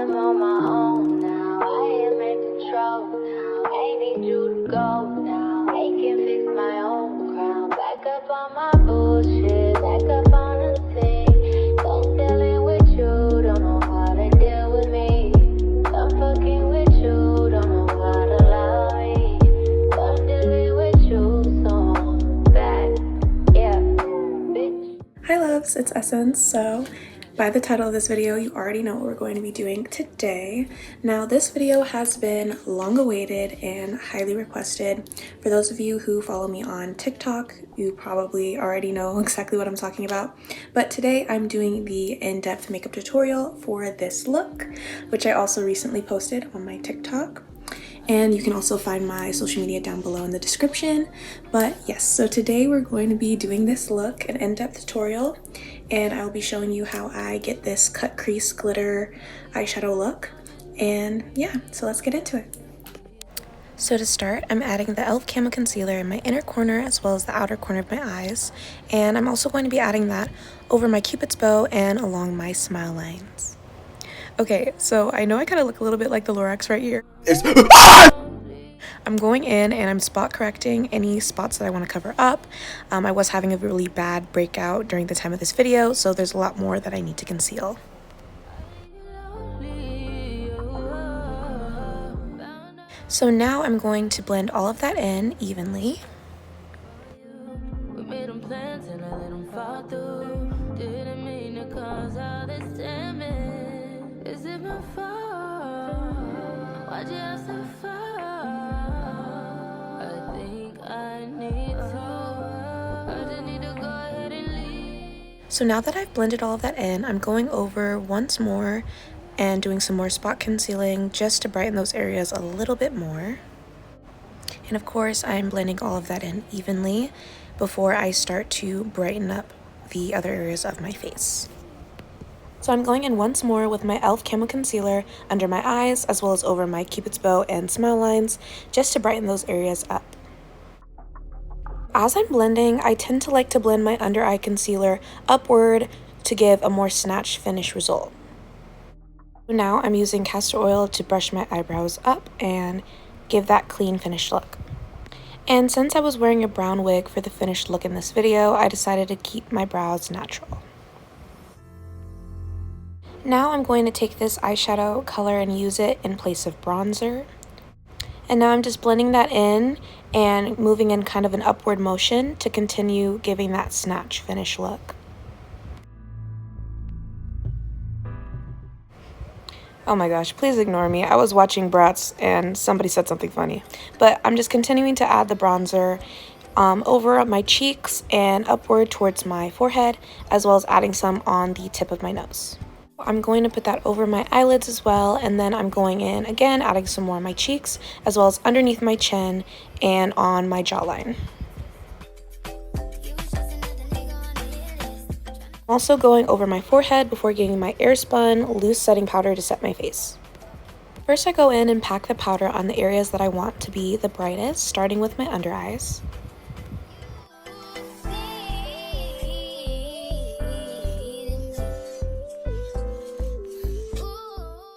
am on my own now. I am in control now. I need you to go now. I can fix my own crown. Back up on my bullshit. Back up on the scene. Don't dealing with you. Don't know how to deal with me. I'm fucking with you. Don't know how to love me. I'm dealing with you. So I'm back. Yeah, bitch. Hi loves, it's Essence. So by the title of this video, you already know what we're going to be doing today. Now this video has been long awaited and highly requested. For those of you who follow me on TikTok, you probably already know exactly what I'm talking about. But today I'm doing the in-depth makeup tutorial for this look, which I also recently posted on my TikTok. And you can also find my social media down below in the description. But yes, so today we're going to be doing this look, an in-depth tutorial, and I'll be showing you how I get this cut crease glitter eyeshadow look. And yeah, so let's get into it. So to start, I'm adding the e.l.f. Camo Concealer in my inner corner as well as the outer corner of my eyes. And I'm also going to be adding that over my cupid's bow and along my smile lines. Okay, so I know I kind of look a little bit like the Lorax right here. I'm going in and I'm spot correcting any spots that I want to cover up. I was having a really bad breakout during the time of this video, so there's a lot more that I need to conceal. So now I'm going to blend all of that in evenly. So now that I've blended all of that in, I'm going over once more and doing some more spot concealing just to brighten those areas a little bit more. And of course, I'm blending all of that in evenly before I start to brighten up the other areas of my face. So I'm going in once more with my e.l.f. Camo Concealer under my eyes as well as over my cupid's bow and smile lines just to brighten those areas up. As I'm blending, I tend to like to blend my under eye concealer upward to give a more snatched finish result. Now I'm using castor oil to brush my eyebrows up and give that clean finished look. And since I was wearing a brown wig for the finished look in this video, I decided to keep my brows natural. Now I'm going to take this eyeshadow color and use it in place of bronzer. And now I'm just blending that in and moving in kind of an upward motion to continue giving that snatch finish look. Oh my gosh, please ignore me. I was watching Bratz and somebody said something funny. But I'm just continuing to add the bronzer over my cheeks and upward towards my forehead, as well as adding some on the tip of my nose. I'm going to put that over my eyelids as well, and then I'm going in again, adding some more on my cheeks, as well as underneath my chin and on my jawline. Also going over my forehead before getting my airspun loose setting powder to set my face. First I go in and pack the powder on the areas that I want to be the brightest, starting with my under eyes.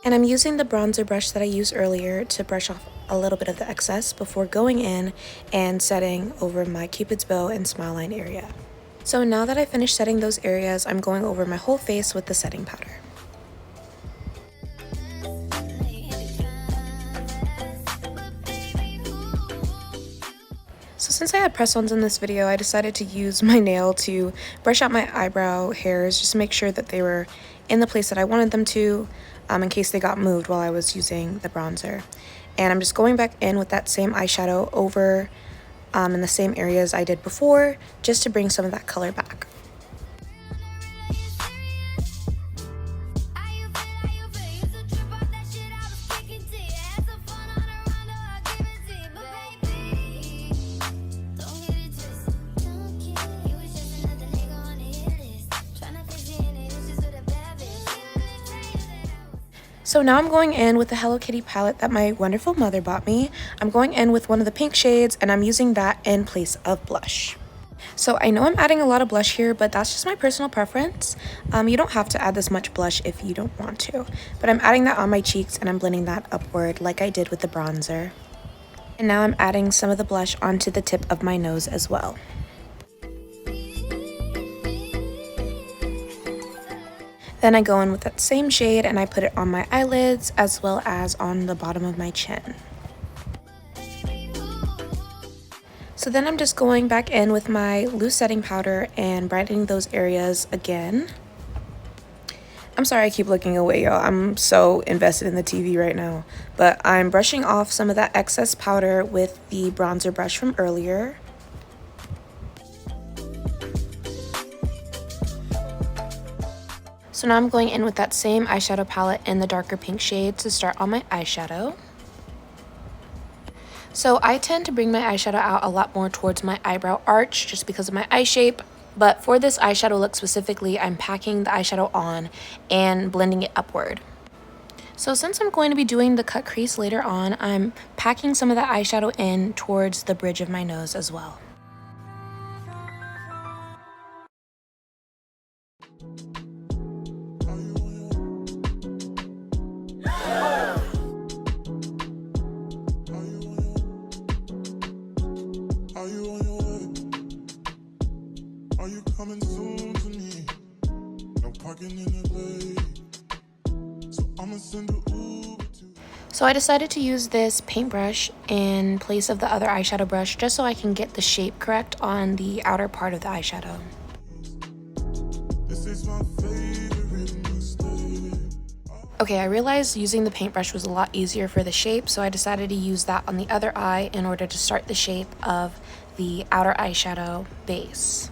And I'm using the bronzer brush that I used earlier to brush off a little bit of the excess before going in and setting over my cupid's bow and smile line area. So now that I finished setting those areas, I'm going over my whole face with the setting powder. So since I had press-ons in this video, I decided to use my nail to brush out my eyebrow hairs just to make sure that they were in the place that I wanted them to, in case they got moved while I was using the bronzer. And I'm just going back in with that same eyeshadow over in the same areas I did before, just to bring some of that color back. So now I'm going in with the Hello Kitty palette that my wonderful mother bought me. I'm going in with one of the pink shades and I'm using that in place of blush. So I know I'm adding a lot of blush here, but that's just my personal preference. You don't have to add this much blush if you don't want to. But I'm adding that on my cheeks and I'm blending that upward like I did with the bronzer. And now I'm adding some of the blush onto the tip of my nose as well. Then I go in with that same shade and I put it on my eyelids as well as on the bottom of my chin. So then I'm just going back in with my loose setting powder and brightening those areas again. I'm sorry I keep looking away, y'all. I'm so invested in the TV right now. But I'm brushing off some of that excess powder with the bronzer brush from earlier. So now I'm going in with that same eyeshadow palette in the darker pink shade to start on my eyeshadow. So I tend to bring my eyeshadow out a lot more towards my eyebrow arch just because of my eye shape. But for this eyeshadow look specifically, I'm packing the eyeshadow on and blending it upward. So since I'm going to be doing the cut crease later on, I'm packing some of that eyeshadow in towards the bridge of my nose as well. Coming soon to me. No parking in LA. So I'ma send a Uber to. So I decided to use this paintbrush in place of the other eyeshadow brush just so I can get the shape correct on the outer part of the eyeshadow. This is my favorite mistake. Okay, I realized using the paintbrush was a lot easier for the shape, so I decided to use that on the other eye in order to start the shape of the outer eyeshadow base.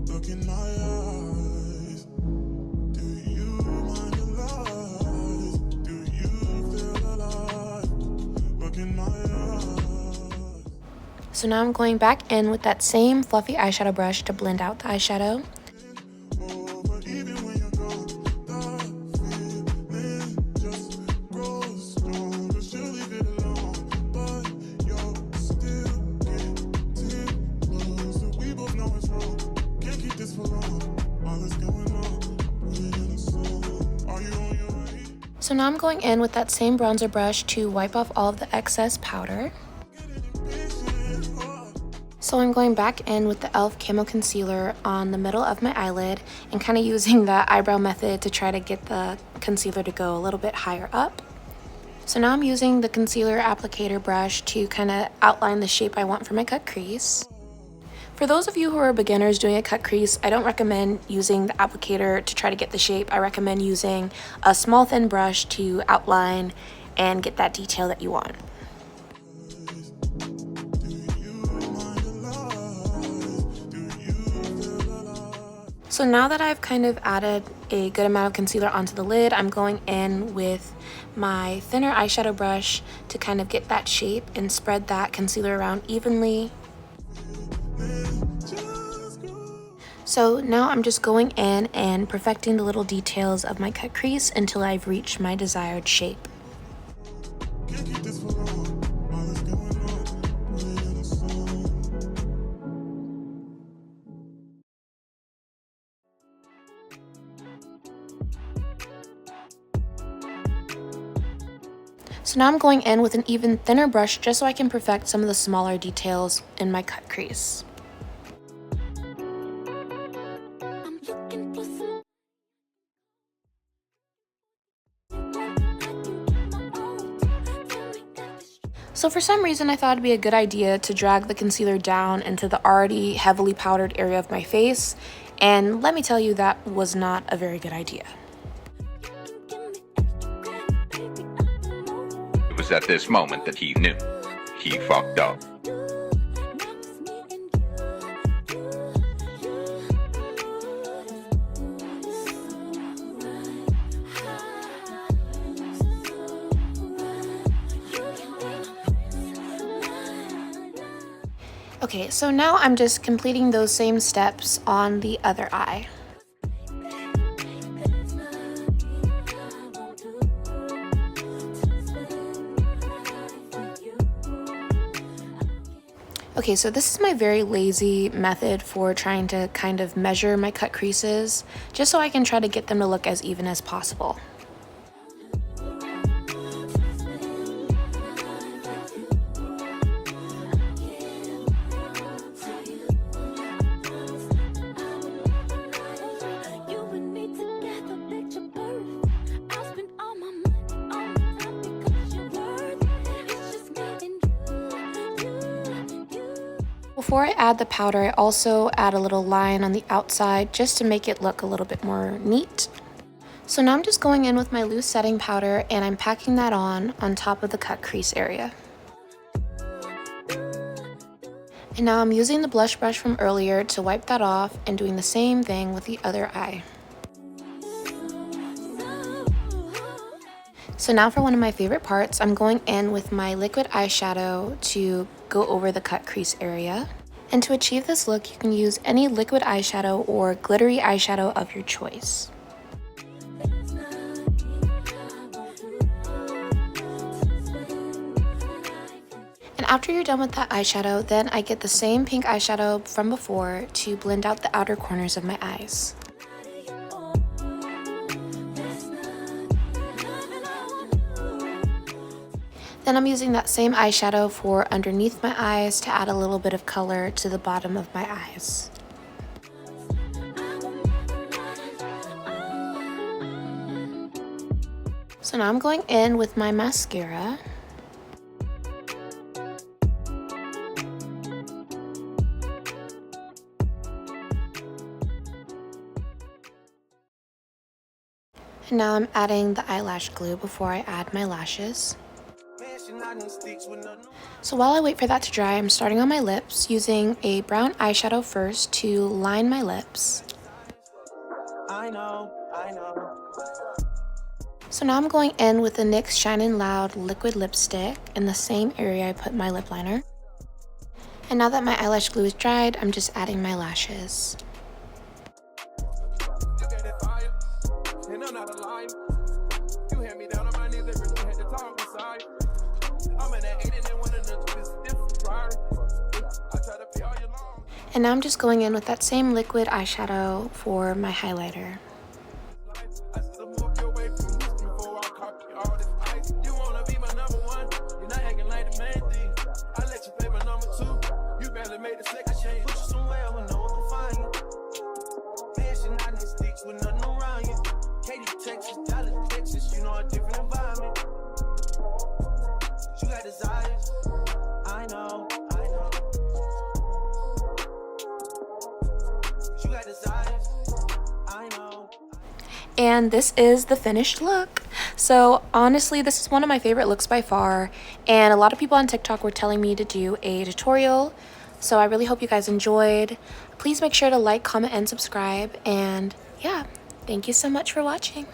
Look in my eyes. Do you mind the lies? Do you feel alive? Look in my eyes. So now I'm going back in with that same fluffy eyeshadow brush to blend out the eyeshadow. Over even when you're gone, that feeling just grows stronger. She'll leave it alone, but you're still getting closer. We both know it's wrong. Can't keep this for long. All that's going on, put it in a song. Are you on your way? So now I'm going in with that same bronzer brush to wipe off all of the excess powder. So I'm going back in with the e.l.f. Camo Concealer on the middle of my eyelid and kind of using the eyebrow method to try to get the concealer to go a little bit higher up. So now I'm using the concealer applicator brush to kind of outline the shape I want for my cut crease. For those of you who are beginners doing a cut crease, I don't recommend using the applicator to try to get the shape. I recommend using a small thin brush to outline and get that detail that you want. So now that I've kind of added a good amount of concealer onto the lid, I'm going in with my thinner eyeshadow brush to kind of get that shape and spread that concealer around evenly. So now I'm just going in and perfecting the little details of my cut crease until I've reached my desired shape. Can't keep this for long. All that's going on, put it in a song. So now I'm going in with an even thinner brush just so I can perfect some of the smaller details in my cut crease. So for some reason I thought it'd be a good idea to drag the concealer down into the already heavily powdered area of my face, and let me tell you, that was not a very good idea. It was at this moment that he knew he fucked up. Okay, so now I'm just completing those same steps on the other eye. Okay, so this is my very lazy method for trying to kind of measure my cut creases, just so I can try to get them to look as even as possible. Before I add the powder, I also add a little line on the outside just to make it look a little bit more neat. So now I'm just going in with my loose setting powder and I'm packing that on top of the cut crease area. And now I'm using the blush brush from earlier to wipe that off and doing the same thing with the other eye. So now for one of my favorite parts, I'm going in with my liquid eyeshadow to go over the cut crease area. And to achieve this look, you can use any liquid eyeshadow or glittery eyeshadow of your choice. And after you're done with that eyeshadow, then I get the same pink eyeshadow from before to blend out the outer corners of my eyes. Then I'm using that same eyeshadow for underneath my eyes to add a little bit of color to the bottom of my eyes. So now I'm going in with my mascara. And now I'm adding the eyelash glue before I add my lashes. So while I wait for that to dry, I'm starting on my lips using a brown eyeshadow first to line my lips. So now I'm going in with the NYX Shine n' Loud liquid lipstick in the same area I put my lip liner. And now that my eyelash glue is dried, I'm just adding my lashes. And now I'm just going in with that same liquid eyeshadow for my highlighter. And this is the finished look. So honestly, this is one of my favorite looks by far, and a lot of people on TikTok were telling me to do a tutorial, so I really hope you guys enjoyed. Please make sure to like, comment, and subscribe, and yeah, thank you so much for watching.